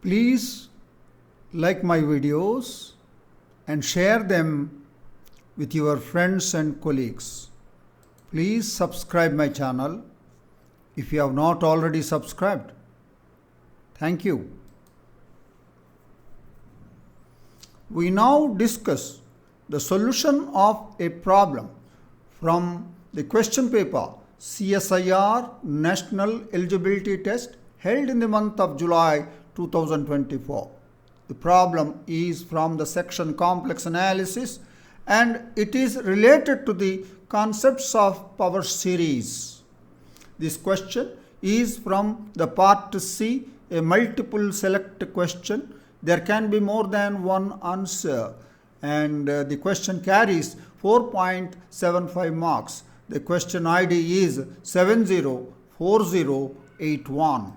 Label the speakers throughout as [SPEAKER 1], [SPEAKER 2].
[SPEAKER 1] Please like my videos and share them with your friends and colleagues. Please subscribe my channel if you have not already subscribed. Thank you. We now discuss the solution of a problem from the question paper CSIR National Eligibility Test held in the month of July 2024. The problem is from the section Complex Analysis and it is related to the concepts of power series. This question is from the part C, a multiple select question. There can be more than one answer and the question carries 4.75 marks. The question ID is 704081.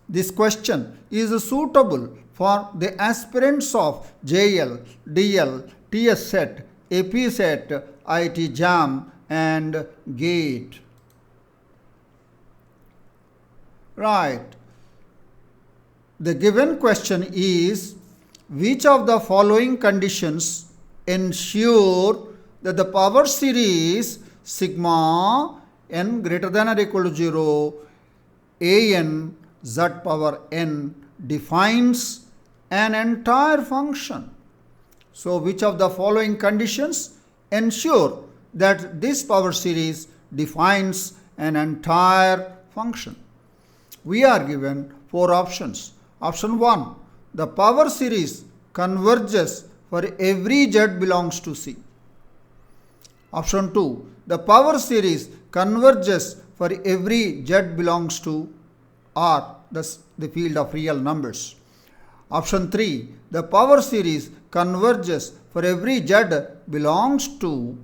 [SPEAKER 1] This question is suitable for the aspirants of JL, DL, TS set, AP set, IT JAM and GATE. Right. The given question is, which of the following conditions ensure that the power series sigma n greater than or equal to 0 an z power n defines an entire function? So, which of the following conditions ensure that this power series defines an entire function? We are given four options. Option 1, the power series converges for every z belongs to C. Option 2, the power series converges for every z belongs to R, thus the field of real numbers. Option 3, the power series converges for every z belongs to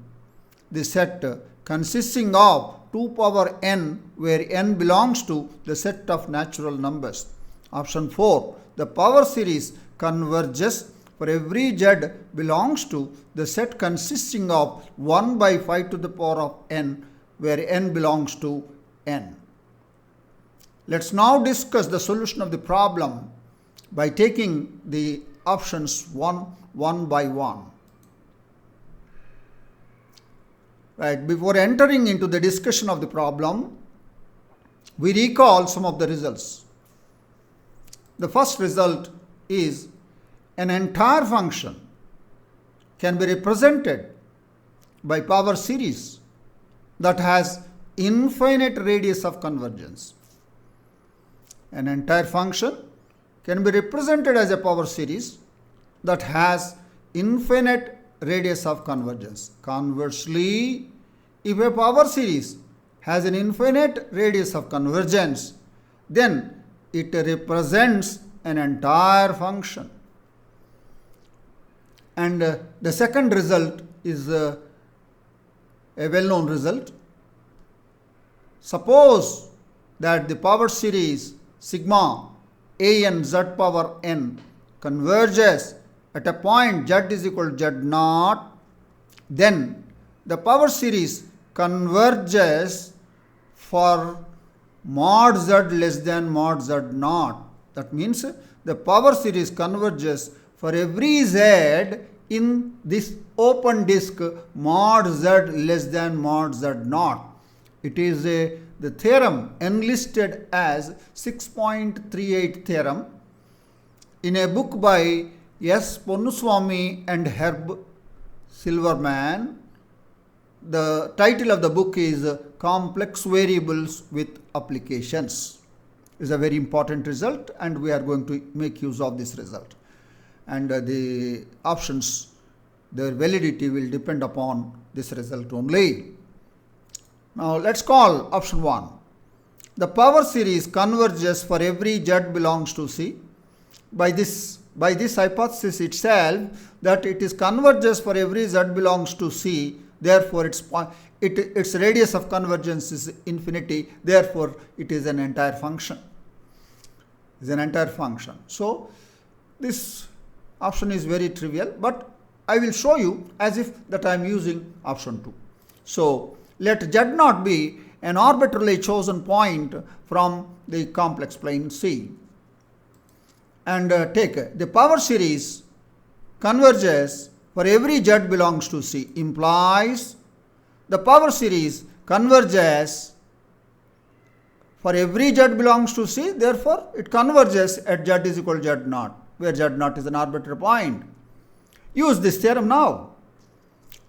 [SPEAKER 1] the set consisting of 2 power n, where n belongs to the set of natural numbers. Option 4, the power series converges for every z belongs to the set consisting of 1 by 5 to the power of n, where n belongs to n. Let's now discuss the solution of the problem by taking the options one by one. Right, before entering into the discussion of the problem, we recall some of the results. The first result is an entire function can be represented by power series that has infinite radius of convergence. An entire function can be represented as a power series that has infinite radius of convergence. Conversely, if a power series has an infinite radius of convergence, then it represents an entire function. And the second result is a well-known result. Suppose that the power series sigma an z power n converges at a point z is equal to z naught, then the power series converges for mod z less than mod z naught. That means the power series converges for every z in this open disk mod z less than mod z naught. It is the theorem enlisted as 6.38 theorem in a book by S. Ponnuswamy and Herb Silverman. The title of the book is Complex Variables with Applications. It's a very important result and we are going to make use of this result. And the options, their validity will depend upon this result only. Now let's call option 1. The power series converges for every z belongs to C. By this hypothesis itself, that it is converges for every z belongs to C, therefore its radius of convergence is infinity, therefore it is an entire function. So this option is very trivial, but I will show you as if that I am using option 2. So let z naught be an arbitrarily chosen point from the complex plane C. and take the power series converges for every z belongs to C, implies the power series converges for every z belongs to C, therefore it converges at z is equal to z naught, where z naught is an arbitrary point. Use this theorem now.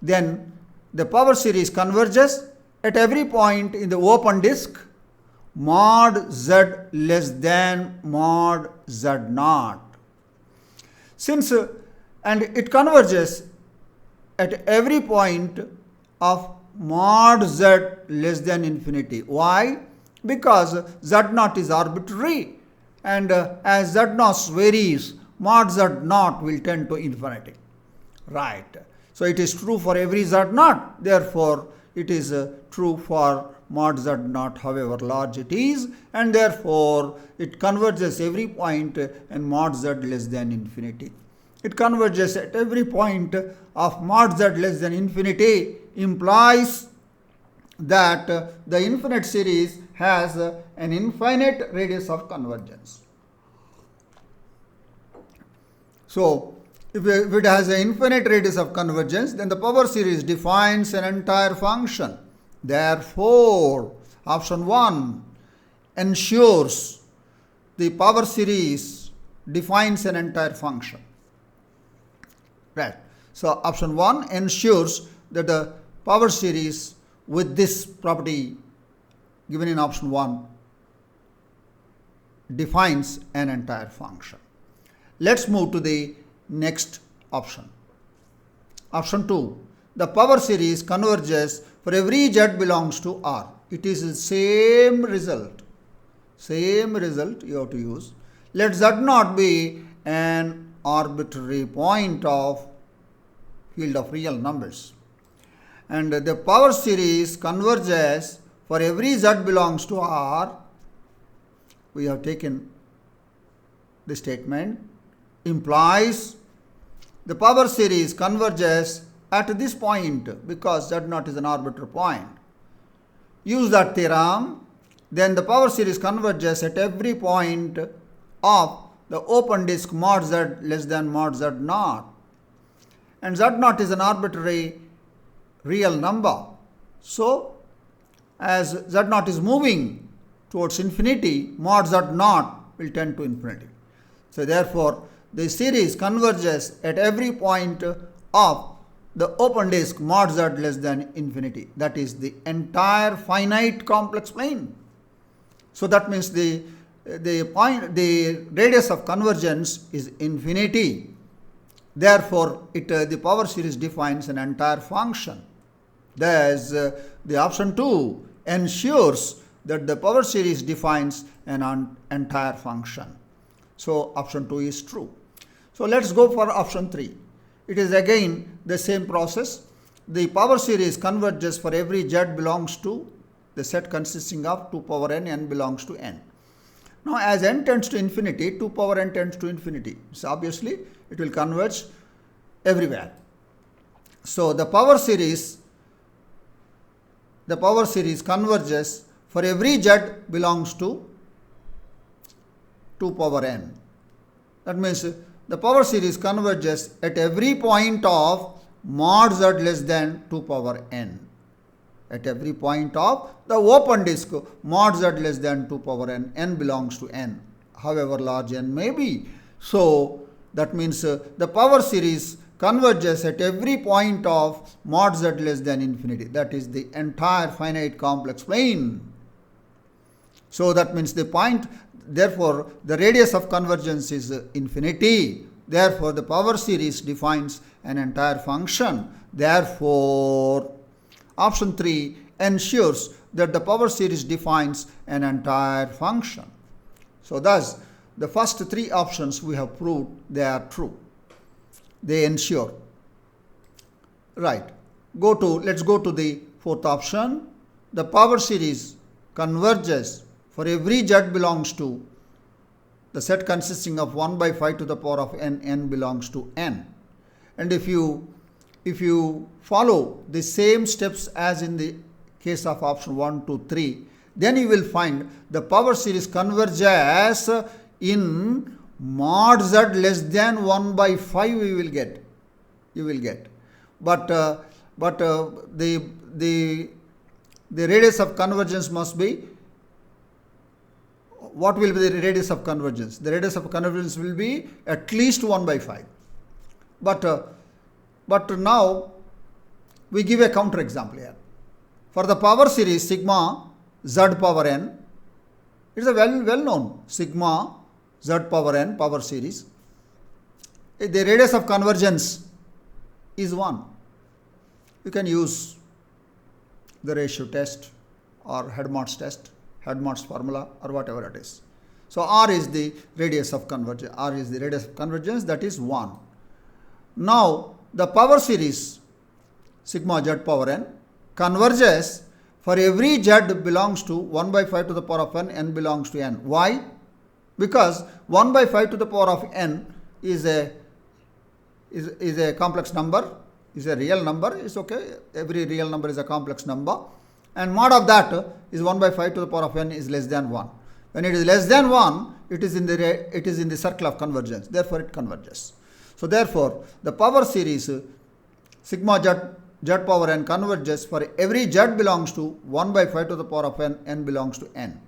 [SPEAKER 1] Then the power series converges at every point in the open disk mod z less than mod z naught. Since and it converges at every point of mod z less than infinity. Why? Because z naught is arbitrary, and as z naught varies, mod z naught will tend to infinity. Right. So it is true for every z naught. Therefore, it is true for mod z naught, however large it is, and therefore it converges every point and mod z less than infinity. It converges at every point of mod z less than infinity implies that the infinite series has an infinite radius of convergence. So, if it has an infinite radius of convergence, then the power series defines an entire function. Therefore, option 1 ensures the power series defines an entire function. Right. So, option 1 ensures that the power series with this property given in option 1 defines an entire function. Let's move to the next option. Option 2. The power series converges for every z belongs to R. It is the same result. Same result you have to use. Let z naught be an arbitrary point of field of real numbers. And the power series converges for every z belongs to R. We have taken the statement implies the power series converges at this point because z naught is an arbitrary point. Use that theorem, then the power series converges at every point of the open disk mod z less than mod z naught. And z naught is an arbitrary real number. So, as z naught is moving towards infinity, mod z naught will tend to infinity. So, therefore, the series converges at every point of the open disk mod z less than infinity. That is the entire finite complex plane. So, that means the radius of convergence is infinity. Therefore, the power series defines an entire function. Thus, the option 2 ensures that the power series defines an entire function. So, option 2 is true. So, let's go for option 3. It is again the same process. The power series converges for every z belongs to the set consisting of 2 power n belongs to n. Now, as n tends to infinity, 2 power n tends to infinity. So, obviously, it will converge everywhere. So, the power series converges for every z belongs to 2 power n. That means the power series converges at every point of mod z less than 2 power n. At every point of the open disk mod z less than 2 power n, n belongs to n, however large n may be. So, that means the power series converges at every point of mod z less than infinity. That is the entire finite complex plane. So, that means the point, therefore, the radius of convergence is infinity. Therefore, the power series defines an entire function. Therefore, option 3 ensures that the power series defines an entire function. So, thus, the first 3 options we have proved they are true. They ensure. Right. Let's go to the 4th option. The power series converges for every z belongs to the set consisting of 1 by 5 to the power of n belongs to n. And if you follow the same steps as in the case of option 1, 2, 3, then you will find the power series converges in mod z less than 1 by 5 you will get. But the radius of convergence must be, what will be the radius of convergence? The radius of convergence will be at least 1 by 5. But now we give a counter example here. For the power series sigma z power n, it is a well known sigma z power n power series. The radius of convergence is 1. You can use the ratio test or Head-Mott's test, Head-Mott's formula, or whatever it is. So R is the radius of convergence. R is the radius of convergence, that is 1. Now the power series sigma z power n converges for every z belongs to 1 by 5 to the power of n belongs to n. Why? Because 1 by 5 to the power of n is a complex number, is a real number, is okay. Every real number is a complex number, and mod of that is 1 by 5 to the power of n is less than 1. When it is less than 1, it is in the circle of convergence. Therefore, it converges. So therefore, the power series sigma z power n converges for every z belongs to 1 by 5 to the power of n belongs to n,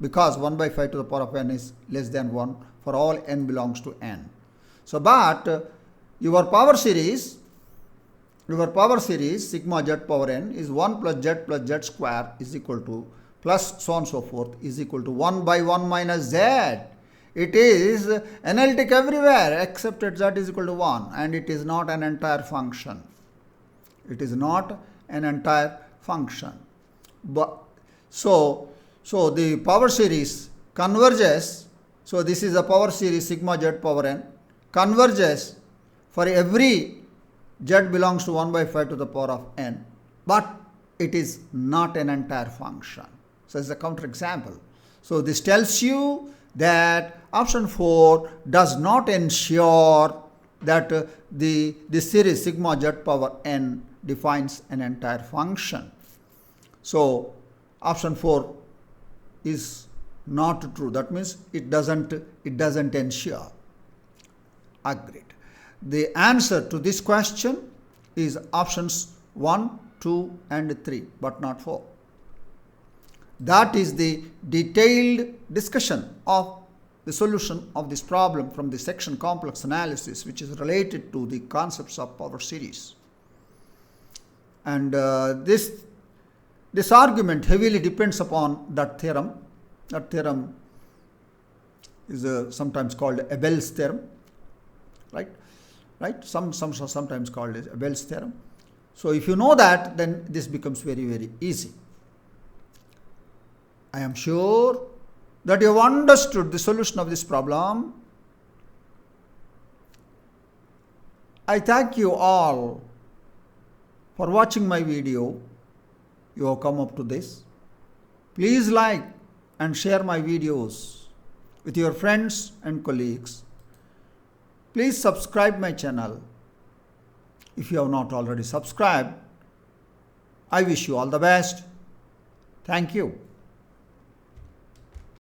[SPEAKER 1] because 1 by 5 to the power of n is less than 1 for all n belongs to n. So, but your power series sigma z power n is 1 plus z square is equal to, plus so on and so forth, is equal to 1 by 1 minus z. It is analytic everywhere except at z is equal to 1, and it is not an entire function. It is not an entire function. But so the power series converges. So this is a power series sigma z power n converges for every z belongs to 1 by 5 to the power of n, but it is not an entire function. So it's a counterexample. So this tells you that option 4 does not ensure that the series sigma z power n defines an entire function. So option 4 is not true. That means it doesn't ensure. Agreed. The answer to this question is options 1, 2 and 3, but not 4. That is the detailed discussion of the solution of this problem from the section complex analysis, which is related to the concepts of power series. And this argument heavily depends upon that theorem. That theorem is sometimes called Abel's theorem, right? Sometimes called as Abel's theorem. So if you know that, then this becomes very, very easy. I am sure that you have understood the solution of this problem. I thank you all for watching my video. You have come up to this. Please like and share my videos with your friends and colleagues. Please subscribe my channel. If you have not already subscribed, I wish you all the best. Thank you.